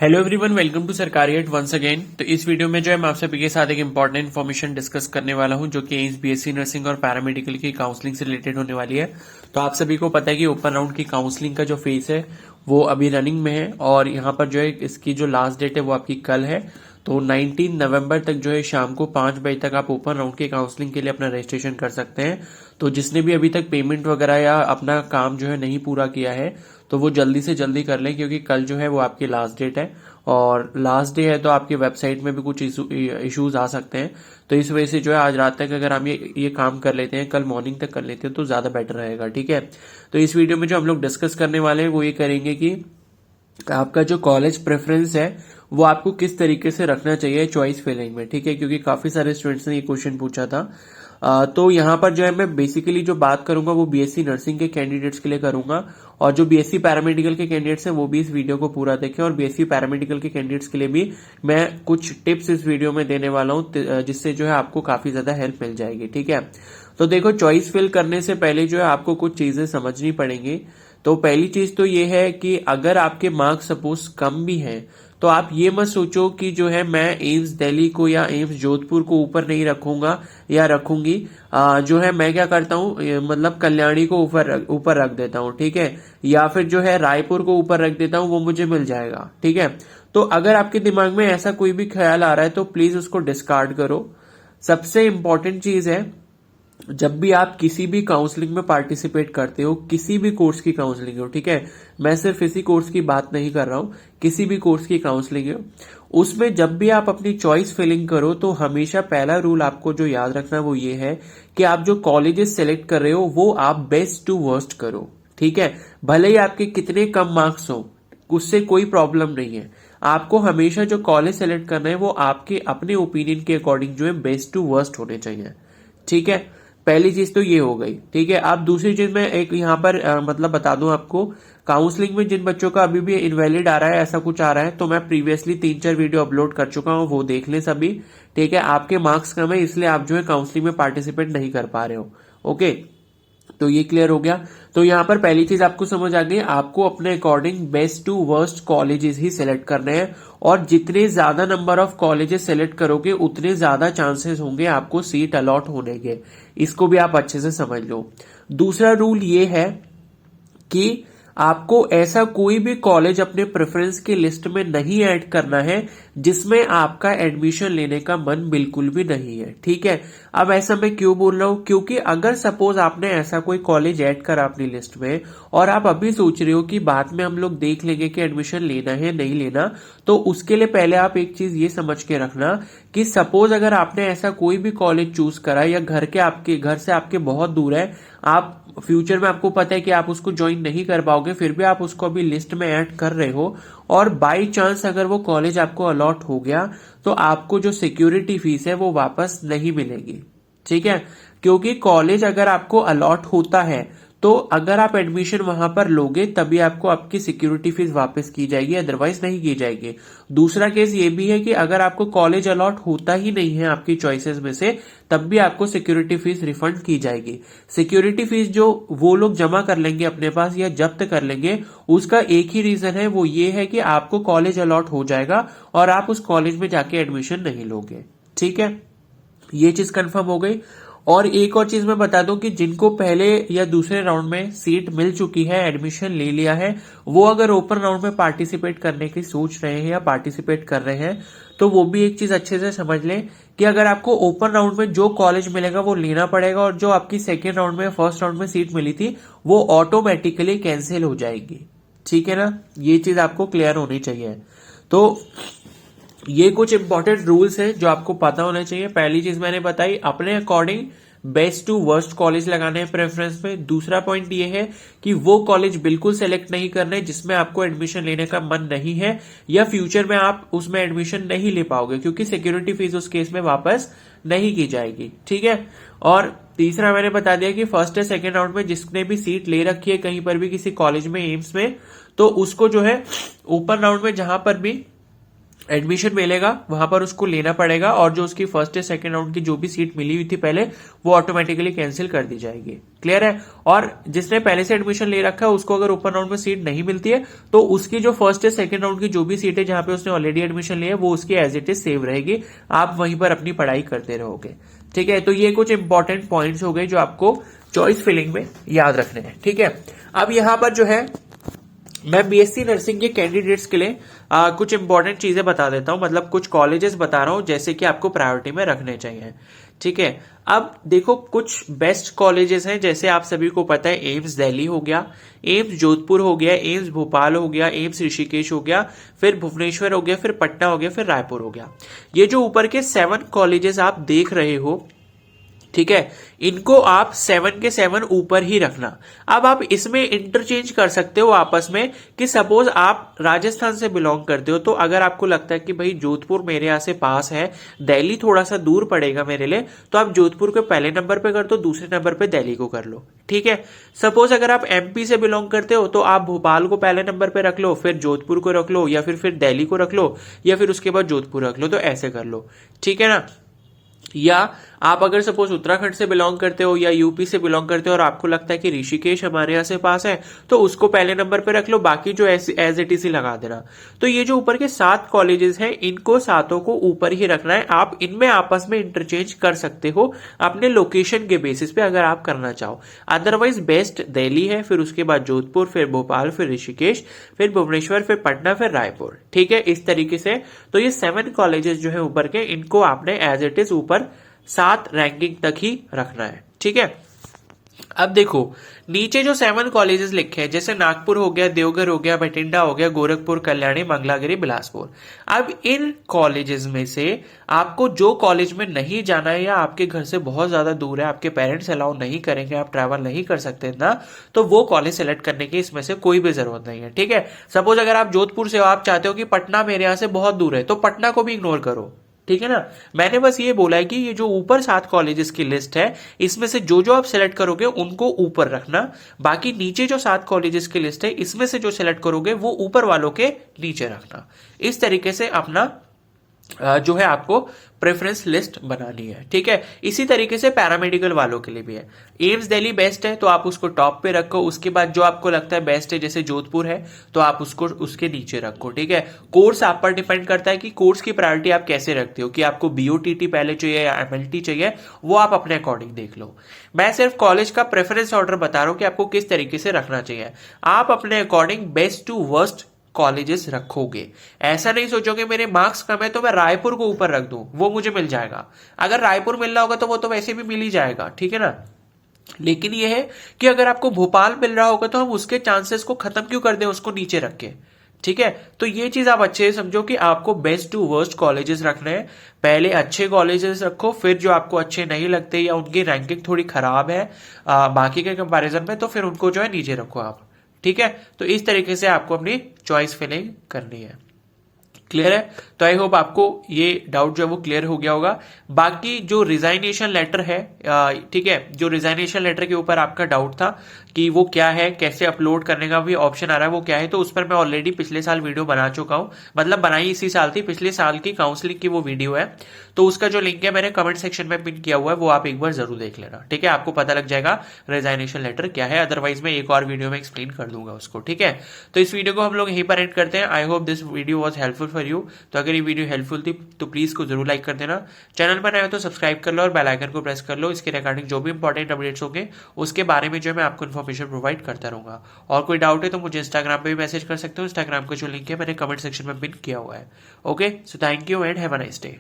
Hello everyone, welcome to सरकारी eight once again. तो इस वीडियो में जो है मैं आप सभी के साथ एक इंपॉर्टेंट इन्फॉर्मेशन डिस्कस करने वाला हूं, जो कि एम्स बीएससी नर्सिंग और पैरामेडिकल की काउंसलिंग से रिलेटेड होने वाली है। तो आप सभी को पता है कि ओपन राउंड की काउंसलिंग का जो फेज है वो अभी रनिंग में है, और यहाँ पर जो है इसकी जो लास्ट डेट है वो आपकी कल है। तो 19 नवंबर तक जो है शाम को 5 बजे तक आप ओपन राउंड की काउंसलिंग के लिए अपना रजिस्ट्रेशन कर सकते हैं। तो जिसने भी अभी तक पेमेंट वगैरह या अपना काम जो है नहीं पूरा किया है तो वो जल्दी से जल्दी कर लें, क्योंकि कल जो है वो आपकी लास्ट डेट है और लास्ट डे है। तो आपकी वेबसाइट में भी कुछ इश्यूज आ सकते हैं। तो इस वजह से जो है आज रात तक अगर हम ये काम कर लेते हैं, कल मॉर्निंग तक कर लेते हैं तो ज्यादा बेटर रहेगा। ठीक है, तो इस वीडियो में जो हम लोग डिस्कस करने वाले हैं वो ये करेंगे कि आपका जो कॉलेज प्रेफरेंस है वो आपको किस तरीके से रखना चाहिए चॉइस फिलिंग में। ठीक है, क्योंकि काफी सारे स्टूडेंट्स ने ये क्वेश्चन पूछा था। तो यहाँ पर जो है मैं बेसिकली जो बात करूंगा वो बीएससी नर्सिंग के कैंडिडेट्स के लिए करूंगा, और जो बीएससी पैरामेडिकल के कैंडिडेट्स हैं वो भी इस वीडियो को पूरा देखें। और बीएससी पैरामेडिकल के कैंडिडेट्स के लिए भी मैं कुछ टिप्स इस वीडियो में देने वाला हूं, जिससे जो है आपको काफी ज्यादा हेल्प मिल जाएगी। ठीक है, तो देखो, चॉइस फिल करने से पहले जो है आपको कुछ चीजें समझनी पड़ेंगी। तो पहली चीज तो ये है कि अगर आपके मार्क्स सपोज कम भी हैं तो आप ये मत सोचो कि जो है मैं एम्स दिल्ली को या एम्स जोधपुर को ऊपर नहीं रखूंगा या रखूंगी। जो है मैं क्या करता हूँ, मतलब कल्याणी को ऊपर रख देता हूँ। ठीक है, या फिर जो है रायपुर को ऊपर रख देता हूँ, वो मुझे मिल जाएगा। ठीक है, तो अगर आपके दिमाग में ऐसा कोई भी ख्याल आ रहा है तो प्लीज उसको डिस्कार्ड करो। सबसे इंपॉर्टेंट चीज है, जब भी आप किसी भी काउंसलिंग में पार्टिसिपेट करते हो, किसी भी कोर्स की काउंसलिंग हो, ठीक है, मैं सिर्फ इसी कोर्स की बात नहीं कर रहा हूं, किसी भी कोर्स की काउंसलिंग हो, उसमें जब भी आप अपनी चॉइस फिलिंग करो तो हमेशा पहला रूल आपको जो याद रखना वो ये है कि आप जो कॉलेजेस सेलेक्ट कर रहे हो वो आप बेस्ट टू वर्स्ट करो। ठीक है, भले ही आपके कितने कम मार्क्स हो, उससे कोई प्रॉब्लम नहीं है। आपको हमेशा जो कॉलेज सेलेक्ट करना है वो आपके अपने ओपिनियन के अकॉर्डिंग जो है बेस्ट टू वर्स्ट होने चाहिए। ठीक है, पहली चीज तो ये हो गई। ठीक है, अब दूसरी चीज मैं एक यहाँ पर मतलब बता दूं आपको, काउंसलिंग में जिन बच्चों का अभी भी इनवैलिड आ रहा है, ऐसा कुछ आ रहा है, तो मैं प्रीवियसली 3-4 वीडियो अपलोड कर चुका हूं, वो देख लें सभी। ठीक है, आपके मार्क्स कम है इसलिए आप जो है काउंसलिंग में पार्टिसिपेट नहीं कर पा रहे हो। ओके, तो ये क्लियर हो गया। तो यहाँ पर पहली चीज आपको समझ आ गई, आपको अपने according best to worst colleges ही सिलेक्ट करने हैं, और जितने ज्यादा नंबर ऑफ कॉलेजेस सेलेक्ट करोगे उतने ज्यादा चांसेस होंगे आपको सीट अलॉट होने के। इसको भी आप अच्छे से समझ लो। दूसरा रूल ये है कि आपको ऐसा कोई भी कॉलेज अपने प्रेफरेंस की लिस्ट में नहीं ऐड करना है जिसमें आपका एडमिशन लेने का मन बिल्कुल भी नहीं है। ठीक है, अब ऐसा मैं क्यों बोल रहा हूं, क्योंकि अगर सपोज आपने ऐसा कोई कॉलेज ऐड करा अपनी लिस्ट में और आप अभी सोच रहे हो कि बाद में हम लोग देख लेंगे कि एडमिशन लेना है नहीं लेना, तो उसके लिए पहले आप एक चीज ये समझ के रखना कि सपोज अगर आपने ऐसा कोई भी कॉलेज चूज करा या आपके घर से आपके बहुत दूर है, आप फ्यूचर में आपको पता है कि आप उसको ज्वाइन नहीं कर पाओगे, फिर भी आप उसको अभी लिस्ट में ऐड कर रहे हो, और बाई चांस अगर वो कॉलेज आपको अलॉट हो गया तो आपको जो सिक्योरिटी फीस है वो वापस नहीं मिलेगी। ठीक है, क्योंकि कॉलेज अगर आपको अलॉट होता है तो अगर आप एडमिशन वहां पर लोगे तभी आपको आपकी सिक्योरिटी फीस वापस की जाएगी, अदरवाइज नहीं की जाएगी। दूसरा केस ये भी है कि अगर आपको कॉलेज अलॉट होता ही नहीं है आपकी चॉइसेस में से, तब भी आपको सिक्योरिटी फीस रिफंड की जाएगी। सिक्योरिटी फीस जो वो लोग जमा कर लेंगे अपने पास या जब्त कर लेंगे, उसका एक ही रीजन है, वो ये है कि आपको कॉलेज अलॉट हो जाएगा और आप उस कॉलेज में जाके एडमिशन नहीं लोगे। ठीक है, ये चीज कंफर्म हो गई। और एक और चीज मैं बता दूं कि जिनको पहले या दूसरे राउंड में सीट मिल चुकी है, एडमिशन ले लिया है, वो अगर ओपन राउंड में पार्टिसिपेट करने की सोच रहे हैं या पार्टिसिपेट कर रहे हैं, तो वो भी एक चीज अच्छे से समझ लें कि अगर आपको ओपन राउंड में जो कॉलेज मिलेगा वो लेना पड़ेगा, और जो आपकी सेकेंड राउंड में फर्स्ट राउंड में सीट मिली थी वो ऑटोमेटिकली कैंसिल हो जाएगी। ठीक है ना, ये चीज आपको क्लियर होनी चाहिए। तो ये कुछ इंपॉर्टेंट रूल्स हैं जो आपको पता होना चाहिए। पहली चीज मैंने बताई, अपने according best to worst college लगाने हैं प्रेफरेंस में। दूसरा पॉइंट ये है कि वो कॉलेज बिल्कुल सेलेक्ट नहीं करने जिसमें आपको एडमिशन लेने का मन नहीं है, या फ्यूचर में आप उसमें एडमिशन नहीं ले पाओगे, क्योंकि सिक्योरिटी फीस उस केस में वापस नहीं की जाएगी। ठीक है, और तीसरा मैंने बता दिया कि फर्स्ट या सेकेंड राउंड में जिसने भी सीट ले रखी है कहीं पर भी किसी कॉलेज में, एम्स में, तो उसको जो है ओपन राउंड में जहां पर भी एडमिशन मिलेगा वहां पर उसको लेना पड़ेगा, और जो उसकी फर्स्ट या सेकंड राउंड की जो भी सीट मिली हुई थी पहले, वो ऑटोमेटिकली कैंसिल कर दी जाएगी। क्लियर है? और जिसने पहले से एडमिशन ले रखा है उसको अगर ओपन राउंड में सीट नहीं मिलती है तो उसकी जो फर्स्ट या सेकंड राउंड की जो भी सीट है जहां पे उसने ऑलरेडी एडमिशन लिया है वो उसकी एज इट इज सेव रहेगी, आप वहीं पर अपनी पढ़ाई करते रहोगे। ठीक है, तो ये कुछ इंपॉर्टेंट पॉइंट्स हो गए जो आपको चॉइस फिलिंग में याद रखने हैं। ठीक है, अब यहां पर जो है मैं बीएससी नर्सिंग के कैंडिडेट्स के लिए कुछ इंपॉर्टेंट चीजें बता देता हूं, मतलब कुछ कॉलेजेस बता रहा हूं जैसे कि आपको प्रायोरिटी में रखने चाहिए। ठीक है, अब देखो कुछ बेस्ट कॉलेजेस हैं, जैसे आप सभी को पता है एम्स दिल्ली हो गया, एम्स जोधपुर हो गया, एम्स भोपाल हो गया, एम्स ऋषिकेश हो गया, फिर भुवनेश्वर हो गया, फिर पटना हो गया, फिर रायपुर हो गया। ये जो ऊपर के 7 कॉलेजेस आप देख रहे हो, ठीक है, इनको आप 7 के 7 ऊपर ही रखना। अब आप इसमें इंटरचेंज कर सकते हो आपस में कि सपोज आप राजस्थान से बिलोंग करते हो, तो अगर आपको लगता है कि भाई जोधपुर मेरे यहां से पास है, दिल्ली थोड़ा सा दूर पड़ेगा मेरे लिए, तो आप जोधपुर को पहले नंबर पे कर दो, दूसरे नंबर पे दिल्ली को कर लो। ठीक है, सपोज अगर आप एमपी से बिलोंग करते हो तो आप भोपाल को पहले नंबर पे रख लो, फिर जोधपुर को रख लो, या फिर दिल्ली को रख लो, या फिर उसके बाद जोधपुर रख लो, तो ऐसे कर लो। ठीक है ना? या आप अगर सपोज उत्तराखंड से बिलोंग करते हो या यूपी से बिलोंग करते हो और आपको लगता है कि ऋषिकेश हमारे यहां से पास है, तो उसको पहले नंबर पे रख लो, बाकी जो एज इट इज ही लगा देना। तो ये जो ऊपर के 7 कॉलेजेस हैं इनको सातों को ऊपर ही रखना है। आप इनमें आपस में इंटरचेंज कर सकते हो अपने लोकेशन के बेसिस पे अगर आप करना चाहो। अदरवाइज बेस्ट दिल्ली है, फिर उसके बाद जोधपुर, फिर भोपाल, फिर ऋषिकेश, फिर भुवनेश्वर, फिर पटना, फिर रायपुर। ठीक है, इस तरीके से तो ये 7 कॉलेजेस जो है ऊपर के, इनको आपने एज इट इज ऊपर 7 रैंकिंग तक ही रखना है। ठीक है, अब देखो नीचे जो 7 कॉलेजेस लिखे हैं, जैसे नागपुर हो गया, देवघर हो गया, बठिंडा हो गया, गोरखपुर, कल्याणी, मंगलागिरी, बिलासपुर। अब इन कॉलेजेस में से आपको जो कॉलेज में नहीं जाना है या आपके घर से बहुत ज्यादा दूर है, आपके पेरेंट्स अलाउ नहीं करेंगे, आप ट्रैवल नहीं कर सकते ना, तो वो कॉलेज सेलेक्ट करने की इसमें से कोई भी जरूरत नहीं है। ठीक है, सपोज अगर आप जोधपुर से हो, आप चाहते हो कि पटना मेरे यहां से बहुत दूर है, तो पटना को भी इग्नोर करो। ठीक है ना? मैंने बस ये बोला है कि ये जो ऊपर 7 कॉलेजेस की लिस्ट है, इसमें से जो जो आप सेलेक्ट करोगे उनको ऊपर रखना, बाकी नीचे जो 7 कॉलेजेस की लिस्ट है इसमें से जो सेलेक्ट करोगे वो ऊपर वालों के नीचे रखना। इस तरीके से अपना जो है आपको प्रेफरेंस लिस्ट बनानी है। ठीक है, इसी तरीके से पैरामेडिकल वालों के लिए भी है। एम्स दिल्ली बेस्ट है तो आप उसको टॉप पे रखो, उसके बाद जो आपको लगता है बेस्ट है जैसे जोधपुर है तो आप उसको उसके नीचे रखो। ठीक है, कोर्स आप पर डिपेंड करता है कि कोर्स की प्रायोरिटी आप कैसे रखते हो, कि आपको बीओटीटी पहले चाहिए या एमएलटी चाहिए, वो आप अपने अकॉर्डिंग देख लो। मैं सिर्फ कॉलेज का प्रेफरेंस ऑर्डर बता रहा हूं कि आपको किस तरीके से रखना चाहिए। आप अपने according best to worst colleges रखोगे। ऐसा नहीं सोचोगे मेरे मार्क्स कम है तो मैं रायपुर को ऊपर रख दूं, वो मुझे मिल जाएगा। अगर रायपुर मिल रहा होगा तो वो तो वैसे भी मिल ही जाएगा। ठीक है ना? लेकिन ये है कि अगर आपको भोपाल मिल रहा होगा तो हम उसके चांसेस को खत्म क्यों कर दें उसको नीचे रख के। ठीक है, तो ये चीज आप अच्छे से समझो कि आपको बेस्ट टू वर्स्ट कॉलेजेस रखने हैं। पहले अच्छे कॉलेजेस रखो, फिर जो आपको अच्छे नहीं लगते या उनकी रैंकिंग थोड़ी खराब है बाकी के कंपैरिजन में, तो फिर उनको जो है नीचे रखो आप। ठीक है, तो इस तरीके से आपको अपनी चॉइस फिलिंग करनी है। क्लियर है? तो आई होप आपको ये डाउट जो है वो क्लियर हो गया होगा। बाकी जो रिजाइनेशन लेटर है, ठीक है, जो रिजाइनेशन लेटर के ऊपर आपका डाउट था कि वो क्या है, कैसे अपलोड करने का भी ऑप्शन आ रहा है, वो क्या है, तो उस पर मैं ऑलरेडी पिछले साल वीडियो बना चुका हूं, मतलब बनाई इसी साल थी, पिछले साल की काउंसलिंग की वो वीडियो है। तो उसका जो लिंक है मैंने कमेंट सेक्शन में पिन किया हुआ है, वो आप एक बार जरूर देख लेना। ठीक है, आपको पता लग जाएगा रिजाइनेशन लेटर क्या है, अदरवाइज मैं एक और वीडियो में एक्सप्लेन कर दूंगा उसको। ठीक है, तो इस वीडियो को हम लोग यहीं पर एंड करते हैं। I hope this video was helpful for you. तो अगर ये वीडियो हेल्पफुल थी तो प्लीज को जरूर लाइक कर देना, चैनल पर नए हो तो सब्सक्राइब कर लो और बेल आइकन को प्रेस कर लो। इसके रिगार्डिंग जो भी इंपॉर्टेंट अपडेट्स होंगे उसके बारे में जो है मैं आपको इन्फॉर्मेशन प्रोवाइड करता रहूंगा। और कोई डाउट है तो मुझे इंस्टाग्राम पे भी मैसेज कर सकते हो, इंस्टाग्राम का जो लिंक है मैंने कमेंट सेक्शन में पिन किया हुआ है। Okay, so thank you and have a nice day.